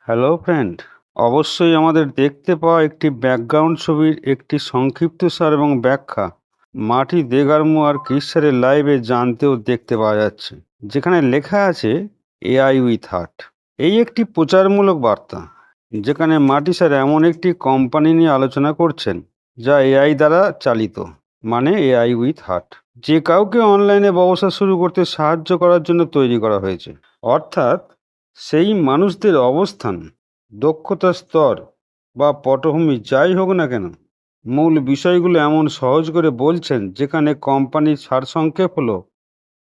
Hello friend, অবশ্যই আমাদের দেখতে পাওয়া একটি ব্যাকগ্রাউন্ড ছবির একটি সংক্ষিপ্তসার এবং ব্যাখ্যা মার্টি দেগারমো আর ক্রিস্টারের লাইভে জানতে ও দেখতে পাওয়া যাচ্ছে, যেখানে লেখা আছে এআই উইথ হার্ট। এই একটি প্রচারমূলক বার্তা, যেখানে মার্টি স্যার এমন একটি কোম্পানি নিয়ে আলোচনা করছেন যা এআই দ্বারা চালিত, মানে এআই উইথ হার্ট, যে কাউকে অনলাইনে ব্যবসা শুরু করতে সাহায্য করার জন্য তৈরি করা হয়েছে। অর্থাৎ সেই মানুষদের অবস্থান, দক্ষতার স্তর বা পটভূমি যাই হোক না কেন, মূল বিষয়গুলো এমন সহজ করে বলছেন যেখানে কোম্পানির সারসংক্ষেপ হলো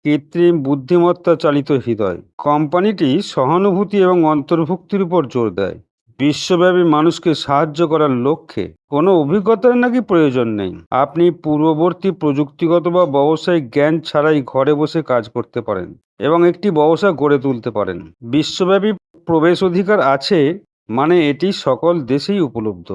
কৃত্রিম বুদ্ধিমত্তা চালিত হৃদয়। কোম্পানিটি সহানুভূতি এবং অন্তর্ভুক্তির উপর জোর দেয়। বিশ্বব্যাপী মানুষকে সাহায্য করার লক্ষ্যে কোনো অভিজ্ঞতার নাকি প্রয়োজন নেই। আপনি পূর্ববর্তী প্রযুক্তিগত বা ব্যবসায়িক জ্ঞান ছাড়াই ঘরে বসে কাজ করতে পারেন এবং একটি ব্যবসা গড়ে তুলতে পারেন। বিশ্বব্যাপী প্রবেশ অধিকার আছে, মানে এটি সকল দেশেই উপলব্ধ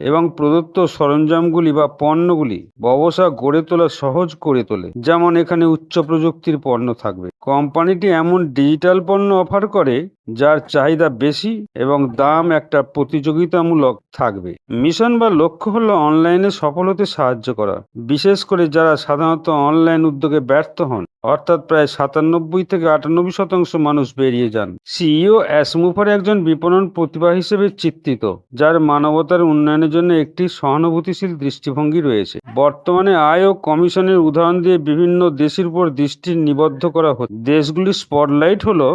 এবং প্রদত্ত সরঞ্জামগুলি বা পণ্যগুলি ব্যবসা গড়ে তোলা সহজ করে তোলে। যেমন এখানে উচ্চ প্রযুক্তির পণ্য থাকবে। কোম্পানিটি এমন ডিজিটাল পণ্য অফার করে যার চাহিদা বেশি এবং দাম একটা প্রতিযোগিতামূলক থাকবে। মিশন বা লক্ষ্য হলো অনলাইনে সফল হতে সাহায্য করা, বিশেষ করে যারা সাধারণত অনলাইন উদ্যোগে ব্যর্থ হন, অর্থাৎ প্রায় 97 থেকে 98% মানুষ বেরিয়ে যান। সিইও অ্যাসমুফার একজন বিপণন প্রতিভা হিসেবে চিত্রিত, যার মানবতার উন্নয়নের জন্য একটি সহানুভূতিশীল দৃষ্টিভঙ্গি রয়েছে। বর্তমানে আয় ও কমিশনের উদাহরণ দিয়ে বিভিন্ন দেশের উপর দৃষ্টি নিবদ্ধ করা হচ্ছে। দেশগুলির স্পটলাইট হলো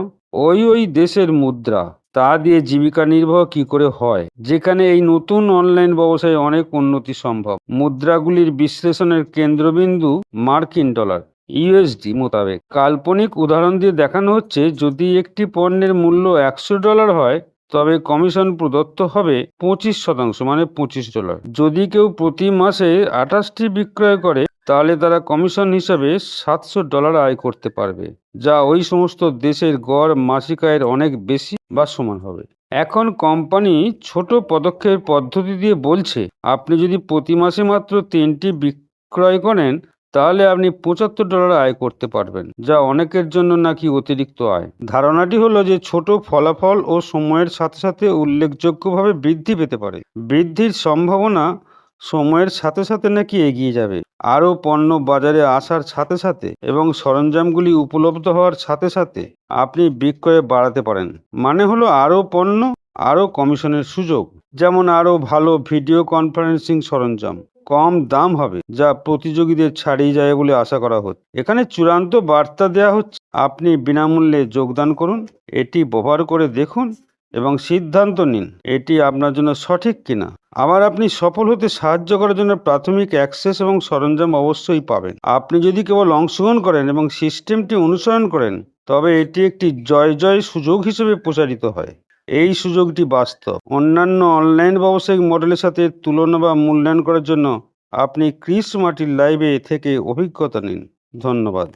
ওই দেশের মুদ্রা, তা দিয়ে জীবিকা নির্বাহ কি করে হয়, যেখানে এই নতুন অনলাইন ব্যবসায় অনেক উন্নতি সম্ভব। মুদ্রাগুলির বিশ্লেষণের কেন্দ্রবিন্দু মার্কিন ডলার, ইউএসডি মোতাবেক। কাল্পনিক উদাহরণ দিয়ে দেখানো হচ্ছে, যদি একটি পণ্যের মূল্য $100 হয়, তবে কমিশন প্রদত্ত হবে 25%, মানে $25। যদি কেউ প্রতি মাসে 28টি বিক্রয় করে, তাহলে তারা কমিশন হিসাবে $700 আয় করতে পারবে, যা ওই সমস্ত দেশের গড় মাসিক আয়ের অনেক বেশি বা সমান হবে। এখন কোম্পানি ছোট পদক্ষেপের পদ্ধতি দিয়ে বলছে, আপনি যদি প্রতি মাসে মাত্র 3টি বিক্রয় করেন, তাহলে আপনি $75 আয় করতে পারবেন, যা অনেকের জন্য নাকি অতিরিক্ত আয়। ধারণাটি হলো যে ছোট ফলাফল ও সময়ের সাথে সাথে উল্লেখযোগ্যভাবে বৃদ্ধি পেতে পারে। বৃদ্ধির সম্ভাবনা সময়ের সাথে সাথে নাকি এগিয়ে যাবে। আরও পণ্য বাজারে আসার সাথে সাথে এবং সরঞ্জামগুলি উপলব্ধ হওয়ার সাথে সাথে আপনি বিক্রয় বাড়াতে পারেন। মানে হলো আরও পণ্য, আরও কমিশনের সুযোগ। যেমন আরও ভালো ভিডিও কনফারেন্সিং সরঞ্জাম, কম দাম হবে, যা প্রতিযোগীদের ছাড়িয়ে যায় বলে আশা করা হচ্ছে। এখানে চূড়ান্ত বার্তা দেওয়া হচ্ছে, আপনি বিনামূল্যে যোগদান করুন, এটি ব্যবহার করে দেখুন এবং সিদ্ধান্ত নিন এটি আপনার জন্য সঠিক কিনা। আবার আপনি সফল হতে সাহায্য করার জন্য প্রাথমিক অ্যাক্সেস এবং সরঞ্জাম অবশ্যই পাবেন। আপনি যদি কেবল অংশগ্রহণ করেন এবং সিস্টেমটি অনুসরণ করেন, তবে এটি একটি জয় জয় সুযোগ হিসেবে প্রচারিত হয়। এই সুযোগটি বাস্তব। অন্যান্য অনলাইন ব্যবসায়িক মডেলের সাথে তুলনা বা মূল্যায়ন করার জন্য আপনি ক্রিস মার্টির লাইভে থেকে অভিজ্ঞতা নিন। ধন্যবাদ।